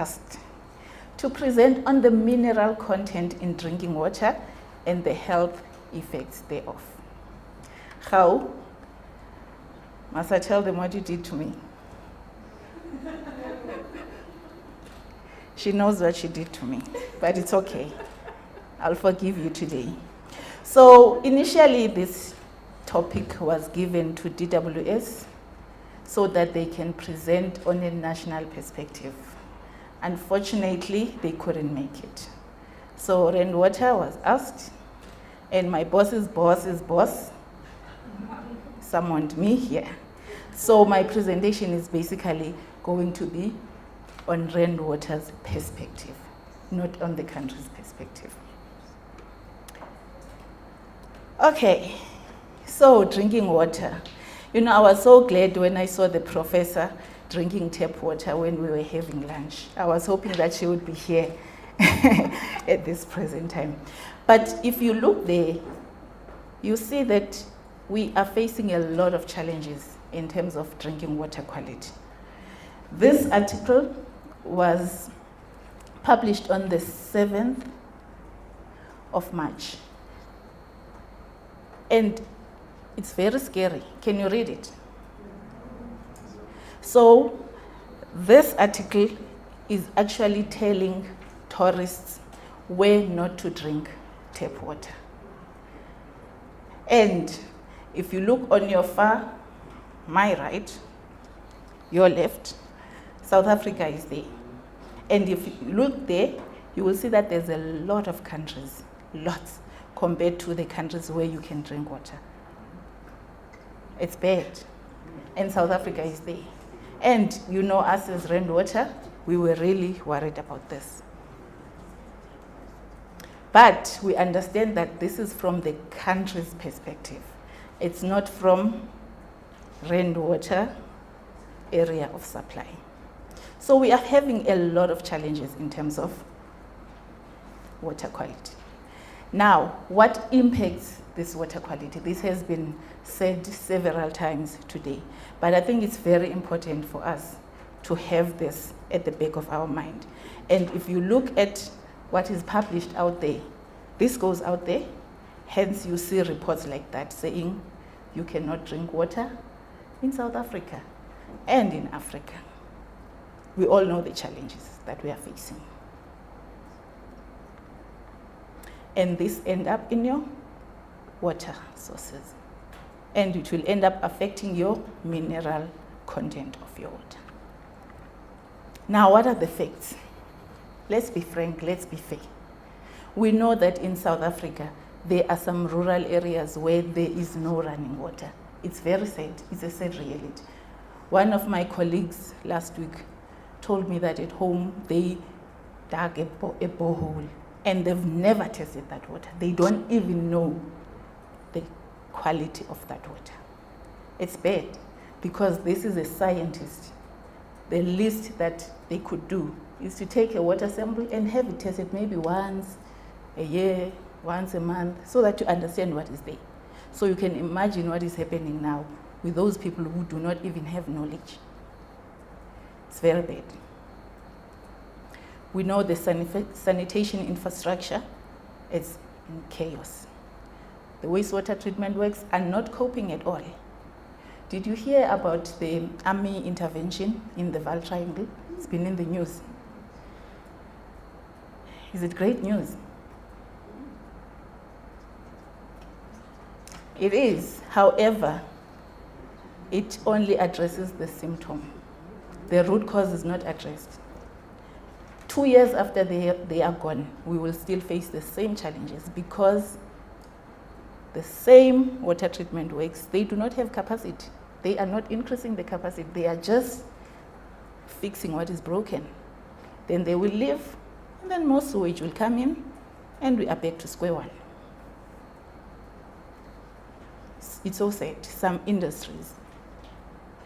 asked to present on the mineral content in drinking water and the health effects thereof. How? Must I tell them what you did to me? She knows what she did to me, but it's okay. I'll forgive you today. So initially this topic was given to DWS so that they can present on a national perspective. Unfortunately, they couldn't make it. So Rainwater was asked, and my boss's boss's boss summoned me here. So my presentation is basically going to be on Rainwater's perspective, not on the country's perspective. Okay, so drinking water. You know, I was so glad when I saw the professor drinking tap water when we were having lunch. I was hoping that she would be here at this present time. But if you look there, you see that we are facing a lot of challenges in terms of drinking water quality. This article was published on the 7th of March. And it's very scary. Can you read it? So this article is actually telling tourists where not to drink tap water. And if you look on your far, my right, your left, South Africa is there. And if you look there, you will see that there's a lot of countries, lots, compared to the countries where you can drink water. It's bad. And South Africa is there. And you know, us as Rainwater, we were really worried about this. But we understand that this is from the country's perspective. It's not from Rainwater area of supply. So we are having a lot of challenges in terms of water quality. Now, what impacts this water quality? This has been said several times today, but I think it's very important for us to have this at the back of our mind. And if you look at what is published out there, this goes out there, hence you see reports like that saying you cannot drink water in South Africa and in Africa. We all know the challenges that we are facing. And this ends up in your water sources. And it will end up affecting your mineral content of your water. Now, what are the facts? Let's be frank, let's be fair. We know that in South Africa, there are some rural areas where there is no running water. It's very sad, it's a sad reality. One of my colleagues last week told me that at home they dug a borehole and they've never tested that water. They don't even know the quality of that water. It's bad because this is a scientist. The least that they could do is to take a water sample and have it tested maybe once a year, once a month, so that you understand what is there. So you can imagine what is happening now with those people who do not even have knowledge. It's very bad. We know the sanitation infrastructure is in chaos. The wastewater treatment works are not coping at all. Did you hear about the army intervention in the Vaal Triangle? It's been in the news. Is it great news? It is. However, it only addresses the symptom. The root cause is not addressed. 2 years after they are gone, we will still face the same challenges because the same water treatment works, they do not have capacity. They are not increasing the capacity. They are just fixing what is broken. Then they will leave, and then more sewage will come in, and we are back to square one. It's so sad. Some industries,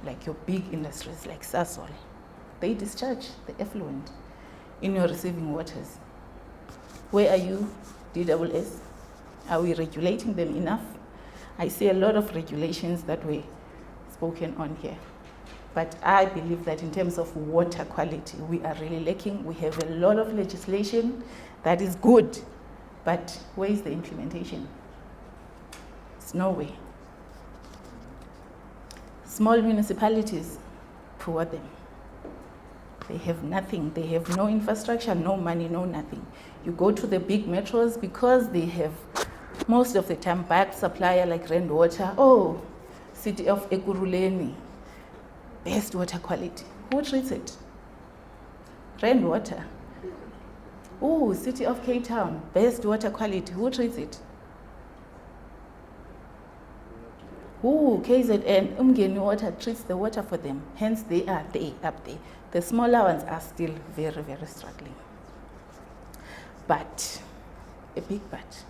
like your big industries like Sasol, they discharge the effluent in your receiving waters. Where are you, DWS? Are we regulating them enough? I see a lot of regulations that were spoken on here. But I believe that in terms of water quality, we are really lacking. We have a lot of legislation that is good, but where is the implementation? It's no way. Small municipalities, poor them. They have nothing. They have no infrastructure, no money, no nothing. You go to the big metros because they have, most of the time, bad supplier like rainwater. Oh, city of Ekurhuleni, best water quality. Who treats it? Rainwater. Oh, city of Cape Town, best water quality. Who treats it? Oh, KZN, Umgeni Water treats the water for them. Hence, they are up there. The smaller ones are still very, very struggling. But, a big but,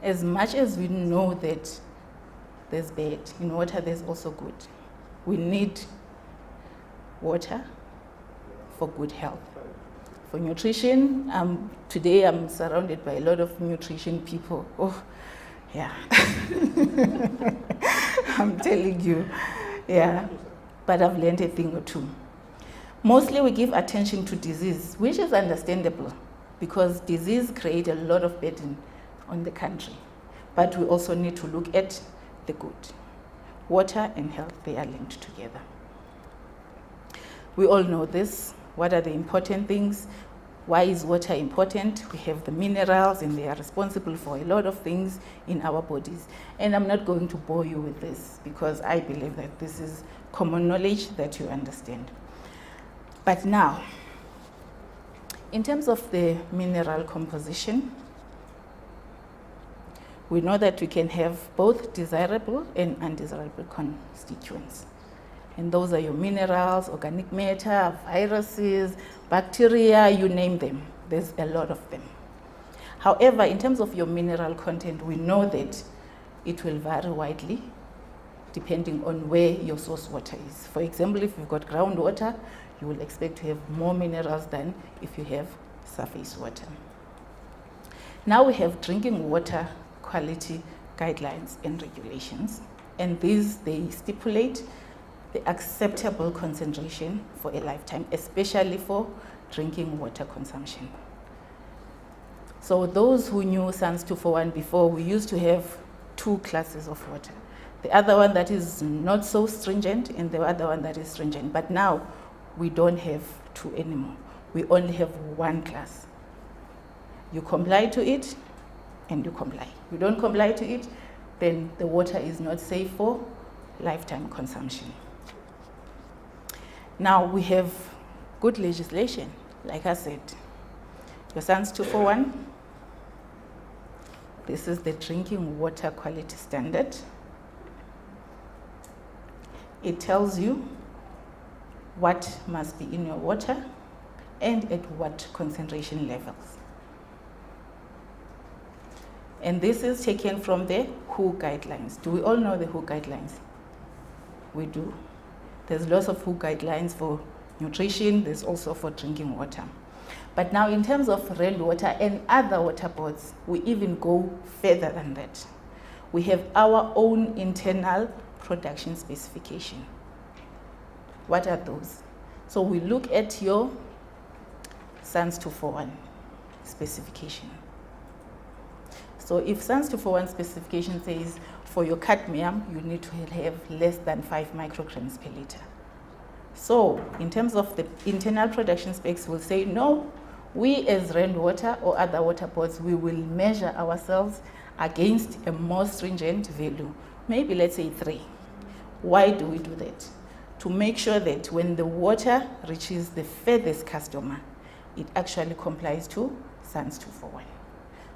as much as we know that there's bad in water, there's also good. We need water for good health. For nutrition, today I'm surrounded by a lot of nutrition people. Oh, yeah. I'm telling you, yeah. But I've learned a thing or two. Mostly we give attention to disease, which is understandable because disease creates a lot of burden on the country. But we also need to look at the good. Water and health, they are linked together. We all know this. What are the important things? Why is water important? We have the minerals and they are responsible for a lot of things in our bodies. And I'm not going to bore you with this because I believe that this is common knowledge that you understand. But now, in terms of the mineral composition, we know that we can have both desirable and undesirable constituents. And those are your minerals, organic matter, viruses, bacteria, you name them. There's a lot of them. However, in terms of your mineral content, we know that it will vary widely depending on where your source water is. For example, if you've got groundwater, you will expect to have more minerals than if you have surface water. Now we have drinking water quality guidelines and regulations. And these, they stipulate the acceptable concentration for a lifetime, especially for drinking water consumption. So those who knew SANS 241 before, we used to have two classes of water. The other one that is not so stringent and the other one that is stringent. But now we don't have two anymore. We only have one class. You comply to it and you comply. You don't comply to it, then the water is not safe for lifetime consumption. Now we have good legislation, like I said. Your SANS 241, this is the drinking water quality standard. It tells you what must be in your water and at what concentration levels. And this is taken from the WHO guidelines. Do we all know the WHO guidelines? We do. There's lots of WHO guidelines for nutrition, there's also for drinking water. But now in terms of rainwater and other water boards, we even go further than that. We have our own internal production specification. What are those? So we look at your SANS 241 specification. So if SANS 241 specification says for your cadmium, you need to have less than 5 micrograms per liter. So in terms of the internal production specs, we'll say, no, we as rainwater or other water boards, we will measure ourselves against a more stringent value. Maybe let's say 3. Why do we do that? To make sure that when the water reaches the furthest customer, it actually complies to SANS 241.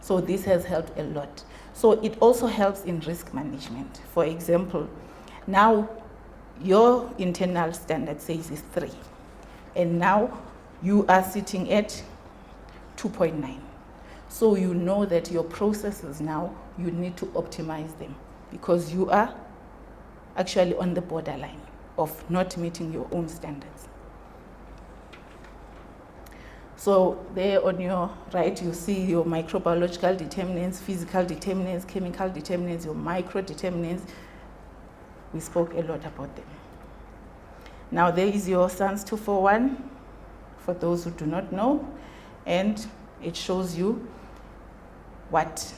So this has helped a lot. So it also helps in risk management. For example, now your internal standard says is 3. And now you are sitting at 2.9. So you know that your processes now, you need to optimize them because you are actually on the borderline of not meeting your own standards. So there on your right, you see your microbiological determinants, physical determinants, chemical determinants, your micro determinants. We spoke a lot about them. Now there is your SANS 241, for those who do not know, and it shows you what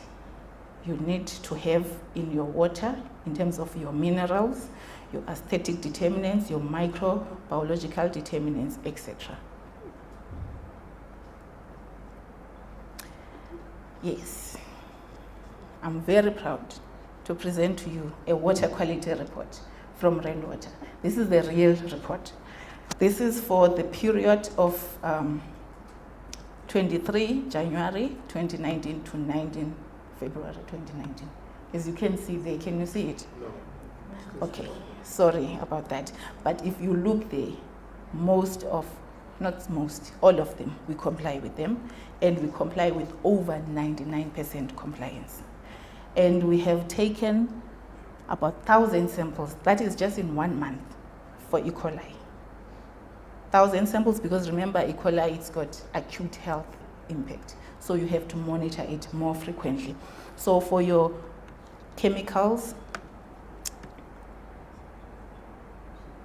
you need to have in your water in terms of your minerals, your aesthetic determinants, your microbiological determinants, etc. Yes, I'm very proud to present to you a water quality report from Rainwater. This is the real report. This is for the period of 23 January 2019 to 19 February 2019. As you can see there, can you see it? No. Okay, sorry about that. But if you look there, all of them, we comply with them, and we comply with over 99% compliance. And we have taken about 1,000 samples, that is just in 1 month, for E. coli. 1,000 samples, because remember, E. coli, it's got acute health impact. So you have to monitor it more frequently. So for your chemicals,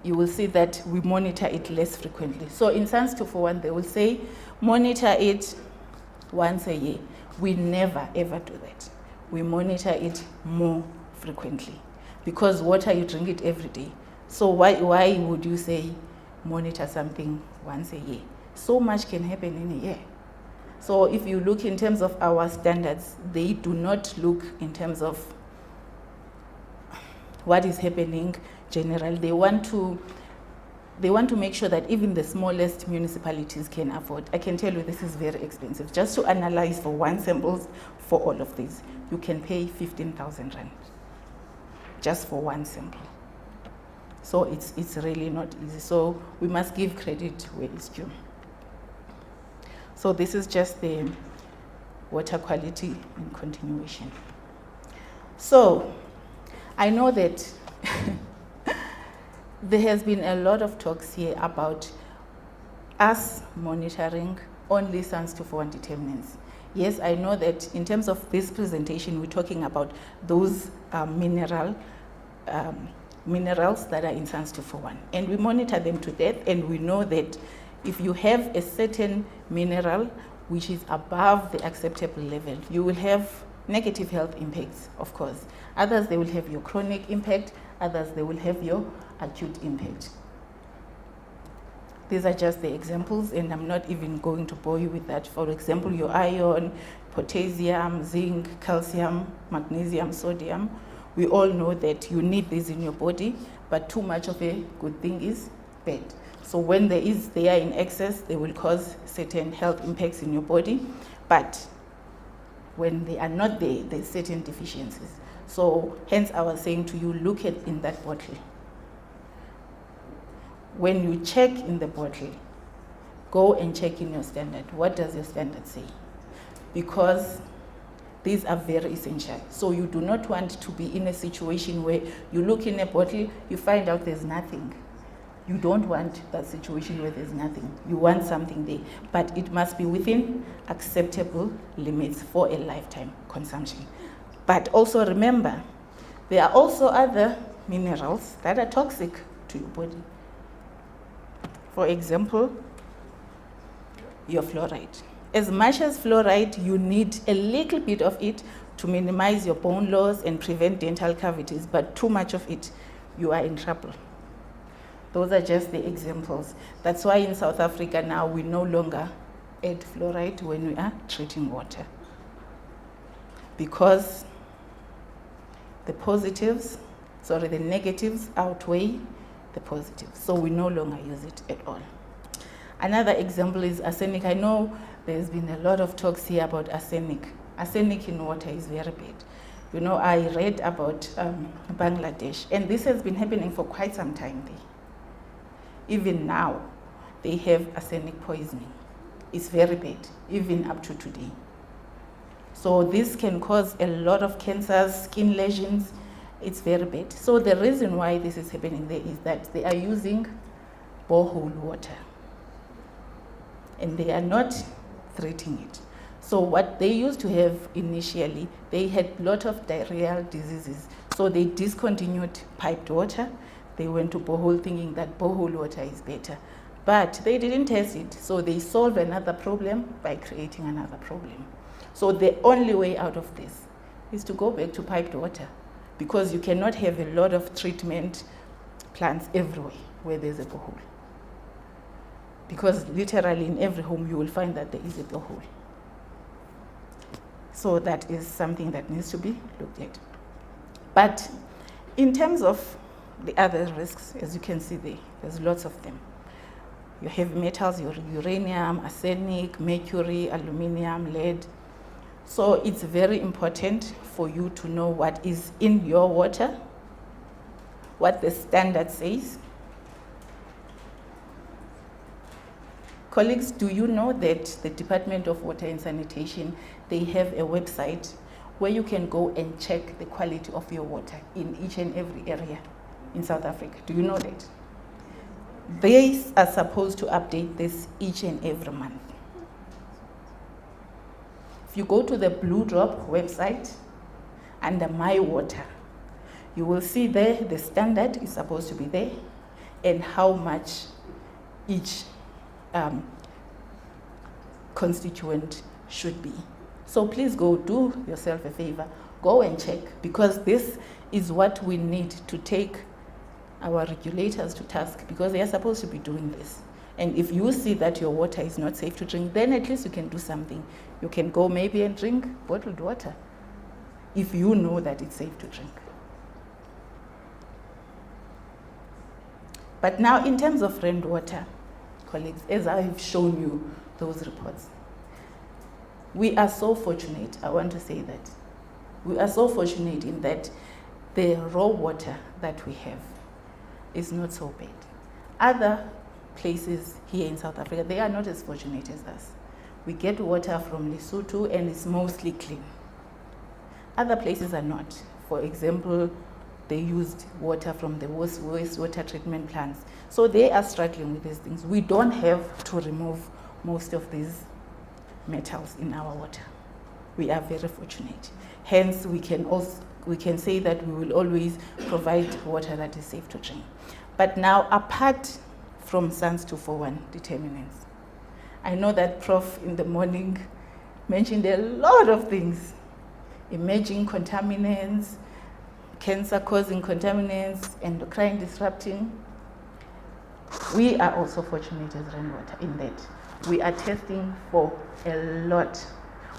you will see that we monitor it less frequently. So in SANS 241, they will say, monitor it once a year. We never ever do that. We monitor it more frequently, because water, you drink it every day. So why would you say monitor something once a year? So much can happen in a year. So if you look in terms of our standards, they do not look in terms of what is happening generally. They want to make sure that even the smallest municipalities can afford. I can tell you this is very expensive. Just to analyze for one sample for all of these, you can pay 15,000 rand just for one sample. So it's really not easy. So we must give credit where it's due. So this is just the water quality in continuation. So I know that there has been a lot of talks here about us monitoring only SANS 241 determinants. Yes, I know that in terms of this presentation, we're talking about those minerals that are in SANS 241. And we monitor them to death, and we know that if you have a certain mineral which is above the acceptable level, you will have negative health impacts, of course. Others, they will have your chronic impact. Others, they will have your acute impact. These are just the examples, and I'm not even going to bore you with that. For example, your iron, potassium, zinc, calcium, magnesium, sodium. We all know that you need these in your body, but too much of a good thing is bad. So when they are in excess, they will cause certain health impacts in your body. But when they are not there, there's certain deficiencies. So hence I was saying to you, look at in that bottle. When you check in the bottle, go and check in your standard. What does your standard say? Because these are very essential. So you do not want to be in a situation where you look in a bottle, you find out there's nothing. You don't want that situation where there's nothing. You want something there, but it must be within acceptable limits for a lifetime consumption. But also remember, there are also other minerals that are toxic to your body. For example, your fluoride. As much as fluoride, you need a little bit of it to minimize your bone loss and prevent dental cavities, but too much of it, you are in trouble. Those are just the examples. That's why in South Africa now we no longer add fluoride when we are treating water, because the negatives outweigh the positives. So we no longer use it at all. Another example is arsenic. I know there's been a lot of talks here about arsenic. Arsenic in water is very bad. You know, I read about Bangladesh, and this has been happening for quite some time there. Even now, they have arsenic poisoning. It's very bad, even up to today. So this can cause a lot of cancers, skin lesions. It's very bad. So the reason why this is happening there is that they are using borehole water, and they are not treating it. So what they used to have initially, they had a lot of diarrheal diseases. So they discontinued piped water. They went to borehole thinking that borehole water is better. But they didn't test it, so they solved another problem by creating another problem. So the only way out of this is to go back to piped water, because you cannot have a lot of treatment plants everywhere where there's a borehole. Because literally in every home you will find that there is a borehole. So that is something that needs to be looked at. But in terms of the other risks, as you can see there's lots of them. Your heavy metals, your uranium, arsenic, mercury, aluminium, lead. So it's very important for you to know what is in your water, what the standard says. Colleagues, do you know that the Department of Water and Sanitation, they have a website where you can go and check the quality of your water in each and every area in South Africa? Do you know that? They are supposed to update this each and every month. If you go to the Blue Drop website, under My Water, you will see there the standard is supposed to be there and how much each constituent should be. So please go do yourself a favor, go and check, because this is what we need to take our regulators to task, because they are supposed to be doing this. And if you see that your water is not safe to drink, then at least you can do something. You can go maybe and drink bottled water if you know that it's safe to drink. But now in terms of rainwater, colleagues, as I've shown you those reports, we are so fortunate, I want to say that. We are so fortunate in that the raw water that we have is not so bad. Other places here in South Africa, they are not as fortunate as us. We get water from Lesotho and it's mostly clean. Other places are not. For example, they used water from the wastewater treatment plants. So they are struggling with these things. We don't have to remove most of these metals in our water. We are very fortunate. Hence, we can say that we will always provide water that is safe to drink. But now, apart from SANS 241 determinants, I know that Prof in the morning mentioned a lot of things: emerging contaminants, cancer-causing contaminants, endocrine disrupting. We are also fortunate as rainwater in that we are testing for a lot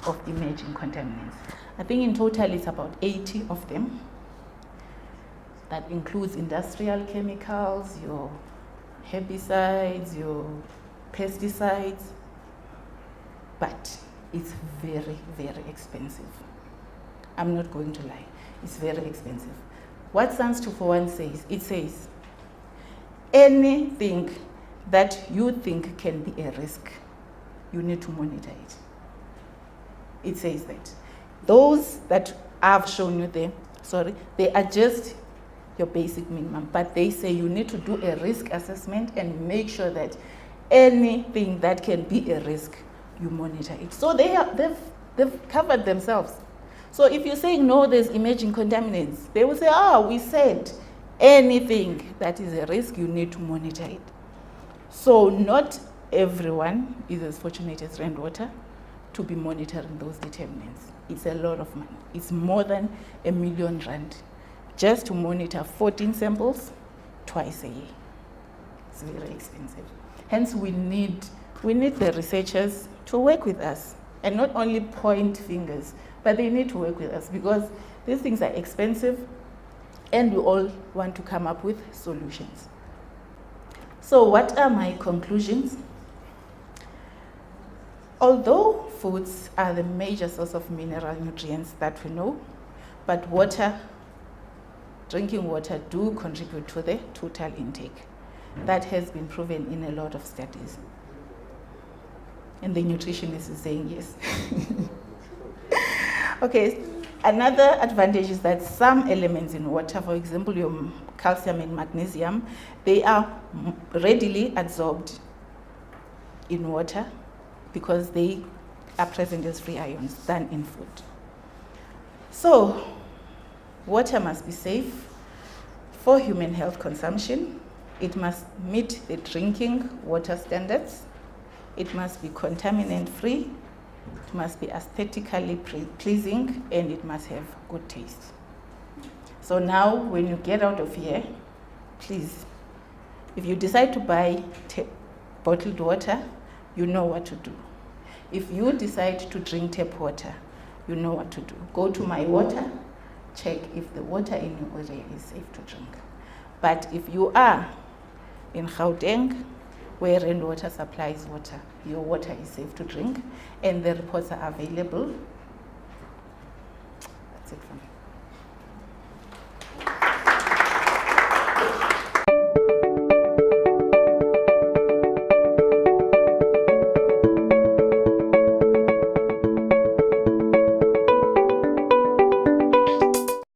of emerging contaminants. I think in total it's about 80 of them. That includes industrial chemicals, your herbicides, your pesticides, but it's very, very expensive. I'm not going to lie, it's very expensive. What SANS 241 says, it says, anything that you think can be a risk, you need to monitor it. It says that. Those that I've shown you there, they are just your basic minimum, but they say you need to do a risk assessment and make sure that anything that can be a risk, you monitor it. So they've covered themselves. So if you're saying no, there's emerging contaminants, they will say, we said anything that is a risk, you need to monitor it. So not everyone is as fortunate as rainwater to be monitoring those determinants. It's a lot of money. It's more than R1 million just to monitor 14 samples twice a year. It's very expensive. Hence, we need the researchers to work with us and not only point fingers, but they need to work with us, because these things are expensive and we all want to come up with solutions. So what are my conclusions? Although foods are the major source of mineral nutrients that we know, but drinking water do contribute to the total intake. That has been proven in a lot of studies. And the nutritionist is saying yes. Okay, another advantage is that some elements in water, for example, your calcium and magnesium, they are readily absorbed in water because they are present as free ions than in food. So, water must be safe For human health consumption, it must meet the drinking water standards. It must be contaminant free. It must be aesthetically pleasing, and it must have good taste. So now when you get out of here, please, if you decide to buy bottled water, you know what to do. If you decide to drink tap water, you know what to do. Go to My Water, check if the water in your area is safe to drink. But if you are in Gauteng, where rainwater supplies water, your water is safe to drink, and the reports are available. That's it from me.